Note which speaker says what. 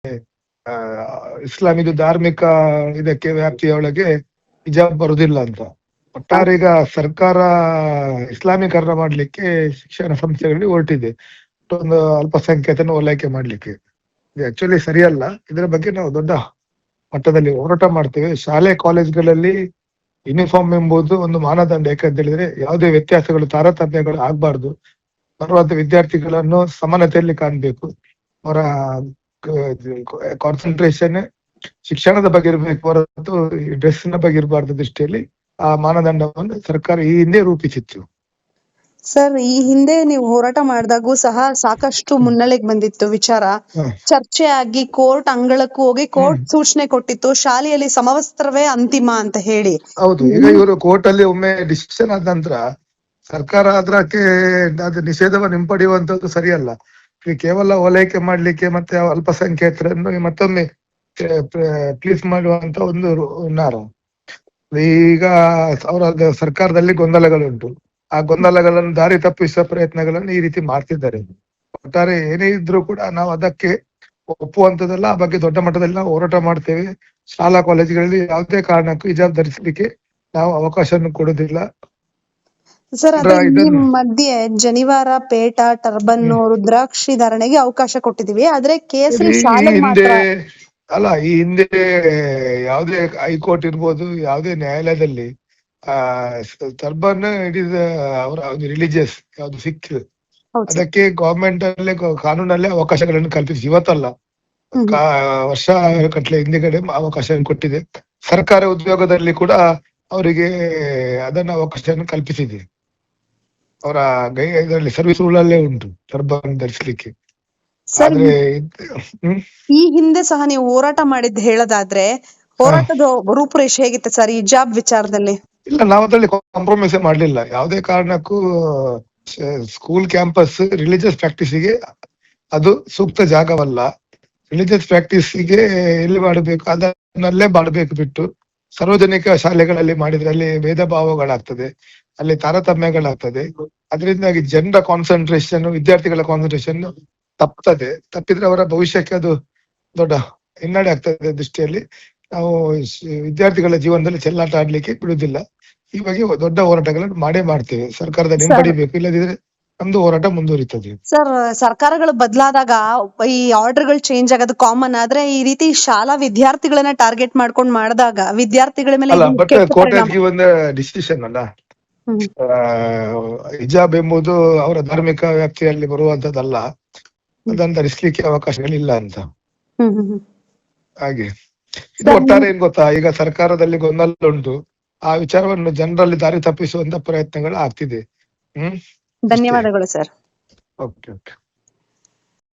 Speaker 1: ಆ, ಇಸ್ಲಾಮಿದು ಧಾರ್ಮಿಕ ಇದಕ್ಕೆ ವ್ಯಾಪ್ತಿಯೊಳಗೆ ಹಿಜಾಬ್ ಬರುದಿಲ್ಲ ಅಂತ. ಒಟ್ಟಾರೆ ಈಗ ಸರ್ಕಾರ ಇಸ್ಲಾಮೀಕರಣ ಮಾಡ್ಲಿಕ್ಕೆ ಶಿಕ್ಷಣ ಸಂಸ್ಥೆಗಳಲ್ಲಿ ಹೊರಟಿದೆ, ಒಂದು ಅಲ್ಪಸಂಖ್ಯಾತನ ಓಲೈಕೆ ಮಾಡ್ಲಿಕ್ಕೆ. ಇದು ಆಕ್ಚುಲಿ ಸರಿಯಲ್ಲ. ಇದರ ಬಗ್ಗೆ ನಾವು ದೊಡ್ಡ ಮಟ್ಟದಲ್ಲಿ ಹೋರಾಟ ಮಾಡ್ತೇವೆ. ಶಾಲೆ ಕಾಲೇಜ್ಗಳಲ್ಲಿ ಯೂನಿಫಾರ್ಮ್ ಎಂಬುದು ಒಂದು ಮಾನದಂಡ. ಯಾಕಂತ ಹೇಳಿದ್ರೆ ಯಾವುದೇ ವ್ಯತ್ಯಾಸಗಳು, ತಾರತಮ್ಯಗಳು ಆಗ್ಬಾರ್ದು. ಬರುವಂತ ವಿದ್ಯಾರ್ಥಿಗಳನ್ನು ಸಮಾನತೆಯಲ್ಲಿ ಕಾಣ್ಬೇಕು. ಅವರ ಕಾನ್ಸಂಟ್ರೇಷನ್ ಶಿಕ್ಷಣದ ಬಗ್ಗೆ ಇರ್ಬೇಕು ಹೊರತು ಡ್ರೆಸ್ ನ ಬಗ್ಗೆ ಇರಬಾರ್ದು ದೃಷ್ಟಿಯಲ್ಲಿ ಆ ಮಾನದಂಡವನ್ನು ಸರ್ಕಾರ ಈ ಹಿಂದೆ ರೂಪಿಸಿತ್ತು.
Speaker 2: ಸರ್, ಈ ಹಿಂದೆ ನೀವು ಹೋರಾಟ ಮಾಡಿದಾಗೂ ಸಹ ಸಾಕಷ್ಟು ಮುನ್ನೆಲೆಗೆ ಬಂದಿತ್ತು ವಿಚಾರ. ಚರ್ಚೆ ಆಗಿ ಕೋರ್ಟ್ ಅಂಗಳಕ್ಕೂ ಹೋಗಿ ಕೋರ್ಟ್ ಸೂಚನೆ ಕೊಟ್ಟಿತ್ತು, ಶಾಲೆಯಲ್ಲಿ ಸಮವಸ್ತ್ರವೇ ಅಂತಿಮ ಅಂತ ಹೇಳಿ.
Speaker 1: ಹೌದು. ಈಗ ಇವರು ಕೋರ್ಟ್ ಅಲ್ಲಿ ಒಮ್ಮೆ ಡಿಸಿಷನ್ ಆದ ನಂತರ ಸರ್ಕಾರ ಅದಕ್ಕೆ ಅದು ನಿಷೇಧವನ್ನು ಹಿಂಪಡೆಯುವಂತದ್ದು ಸರಿಯಲ್ಲ. ಕೇವಲ ಓಲೈಕೆ ಮಾಡ್ಲಿಕ್ಕೆ ಮತ್ತೆ ಅಲ್ಪಸಂಖ್ಯಾತರನ್ನು ಮತ್ತೊಮ್ಮೆ ಪ್ಲೀಸ್ ಮಾಡುವಂತ ಒಂದು ಹುನ್ನಾರ. ಈಗ ಅವರ ಸರ್ಕಾರದಲ್ಲಿ ಗೊಂದಲಗಳುಂಟು. ಆ ಗೊಂದಲಗಳನ್ನು ದಾರಿ ತಪ್ಪಿಸುವ ಪ್ರಯತ್ನಗಳನ್ನು ಈ ರೀತಿ ಮಾಡ್ತಿದ್ದಾರೆ. ಒಟ್ಟಾರೆ ಏನೇ ಇದ್ರೂ ಕೂಡ ನಾವು ಅದಕ್ಕೆ ಒಪ್ಪುವಂತದಲ್ಲ. ಆ ಬಗ್ಗೆ ದೊಡ್ಡ ಮಟ್ಟದಲ್ಲಿ ನಾವು ಹೋರಾಟ ಮಾಡ್ತೇವೆ. ಶಾಲಾ ಕಾಲೇಜುಗಳಲ್ಲಿ ಯಾವುದೇ ಕಾರಣಕ್ಕೂ ಹಿಜಾಬ್ ಧರಿಸಲಿಕ್ಕೆ ನಾವು ಅವಕಾಶವನ್ನು ಕೊಡುದಿಲ್ಲ.
Speaker 2: ಸರ್, ಅದೇ ಈ ಮಧ್ಯೆ ಜನಿವಾರ, ಪೇಟ, ಟರ್ಬನ್, ರುದ್ರಾಕ್ಷಿ ಧಾರಣೆಗೆ ಅವಕಾಶ ಕೊಟ್ಟಿದೀವಿ. ಆದ್ರೆ ಕೇಸರಿ ಶಾಲೆ ಮಾತ್ರ
Speaker 1: ಅಲ್ಲ. ಈ ಹಿಂದೆ ಯಾವುದೇ ಹೈಕೋರ್ಟ್ ಇರ್ಬೋದು, ಯಾವುದೇ ನ್ಯಾಯಾಲಯದಲ್ಲಿ ಟರ್ಬನ್ ಇಟ್ ಇಸ್ ಅವರ ರಿಲಿಜಿಯಸ್, ಯಾವ್ದು ಸಿಖ್, ಅದಕ್ಕೆ ಗವರ್ಮೆಂಟ್ ಅಲ್ಲೇ ಕಾನೂನಲ್ಲೇ ಅವಕಾಶಗಳನ್ನು ಕಲ್ಪಿಸಿ, ಇವತ್ತಲ್ಲ ವರ್ಷ ಕಟ್ಲೆ ಹಿಂದೆಗಡೆ ಅವಕಾಶ ಕೊಟ್ಟಿದೆ. ಸರ್ಕಾರ ಉದ್ಯೋಗದಲ್ಲಿ ಕೂಡ ಅವರಿಗೆ ಅದನ್ನ ಅವಕಾಶವನ್ನು ಕಲ್ಪಿಸಿದೆ. ಅವರ ಇದರಲ್ಲಿ ಸರ್ವಿಸ್ ರೂಲ್ ಅಲ್ಲೇ ಉಂಟು ಟರ್ಬನ್ ಧರಿಸಲಿಕ್ಕೆ. ಆದ್ರೆ
Speaker 2: ಈ ಹಿಂದೆ ಸಹ ನೀವು ಹೋರಾಟ ಮಾಡಿದ್ದು ಹೇಳೋದಾದ್ರೆ ಹೋರಾಟದ ರೂಪುರೇಷೆ ಹೇಗಿತ್ತು ಸರ್ ಹಿಜಾಬ್ ವಿಚಾರದಲ್ಲಿ?
Speaker 1: ಇಲ್ಲ, ನಾವು ಅದರಲ್ಲಿ ಕಾಂಪ್ರಮೈಸ್ ಮಾಡ್ಲಿಲ್ಲ. ಯಾವುದೇ ಕಾರಣಕ್ಕೂ ಸ್ಕೂಲ್ ಕ್ಯಾಂಪಸ್ ರಿಲಿಜಿಯಸ್ ಪ್ರಾಕ್ಟೀಸಿಗೆ ಅದು ಸೂಕ್ತ ಜಾಗವಲ್ಲ. ರಿಲಿಜಿಯಸ್ ಪ್ರಾಕ್ಟೀಸಿಗೆ ಎಲ್ಲಿ ಮಾಡಬೇಕು ಅದನ್ನಲ್ಲೇ ಮಾಡಬೇಕು ಬಿಟ್ಟು ಸಾರ್ವಜನಿಕ ಶಾಲೆಗಳಲ್ಲಿ ಮಾಡಿದ್ರೆ ಅಲ್ಲಿ ಭೇದ ಭಾವಗಳಾಗ್ತದೆ, ಅಲ್ಲಿ ತಾರತಮ್ಯಗಳಾಗ್ತದೆ. ಅದರಿಂದಾಗಿ ಜನರ ಕಾನ್ಸಂಟ್ರೇಷನ್, ವಿದ್ಯಾರ್ಥಿಗಳ ಕಾನ್ಸಂಟ್ರೇಷನ್ ತಪ್ಪಿದ್ರೆ ಅವರ ಭವಿಷ್ಯಕ್ಕೆ ಅದು ದೊಡ್ಡ ಹಿನ್ನಡೆ ಆಗ್ತದೆ ದೃಷ್ಟಿಯಲ್ಲಿ ನಾವು ವಿದ್ಯಾರ್ಥಿಗಳ ಜೀವನದಲ್ಲಿ ಚೆಲ್ಲಾಟ ಆಡ್ಲಿಕ್ಕೆ ಬಿಡುದಿಲ್ಲ. ಈ ಬಗ್ಗೆ ದೊಡ್ಡ ಹೋರಾಟಗಳನ್ನು ಮಾಡ್ತೇವೆ. ಸರ್ಕಾರದ ಹಿಂಪಡಿಬೇಕು, ಇಲ್ಲದಿದ್ರೆ ನಮ್ದು ಹೋರಾಟ ಮುಂದುವರಿತದೆ.
Speaker 2: ಸರ್, ಸರ್ಕಾರಗಳು ಬದಲಾದಾಗ ಈ ಆರ್ಡರ್ಗಳು ಚೇಂಜ್ ಆಗೋದು ಕಾಮನ್. ಆದ್ರೆ ಈ ರೀತಿ ಶಾಲಾ ವಿದ್ಯಾರ್ಥಿಗಳನ್ನ ಟಾರ್ಗೆಟ್ ಮಾಡ್ಕೊಂಡು ಮಾಡಿದಾಗ ವಿದ್ಯಾರ್ಥಿಗಳ ಮೇಲೆ
Speaker 1: ಬಟ್ ಕೋರ್ಟ್ ಒಂದು ಡಿಸಿಷನ್ ಅಲ್ಲ. ಹಿಜಾಬ್ ಎಂಬುದು ಅವರ ಧಾರ್ಮಿಕ ವ್ಯಾಪ್ತಿಯಲ್ಲಿ ಬರುವಂತದ್ದಲ್ಲ, ಅದನ್ನು ಧರಿಸಲಿಕ್ಕೆ ಅವಕಾಶಗಳಿಲ್ಲ ಅಂತ. ಹಾಗೆ ಇದು ಒಟ್ಟಾರೆ ಏನ್ ಗೊತ್ತಾ, ಈಗ ಸರ್ಕಾರದಲ್ಲಿ ಗೊಂದಲ ಉಂಟು. ಆ ವಿಚಾರವನ್ನು ಜನರಲ್ಲಿ ದಾರಿ ತಪ್ಪಿಸುವಂತ ಪ್ರಯತ್ನಗಳು ಆಗ್ತಿದೆ.
Speaker 2: ಧನ್ಯವಾದಗಳು ಸರ್.
Speaker 1: ಓಕೆ.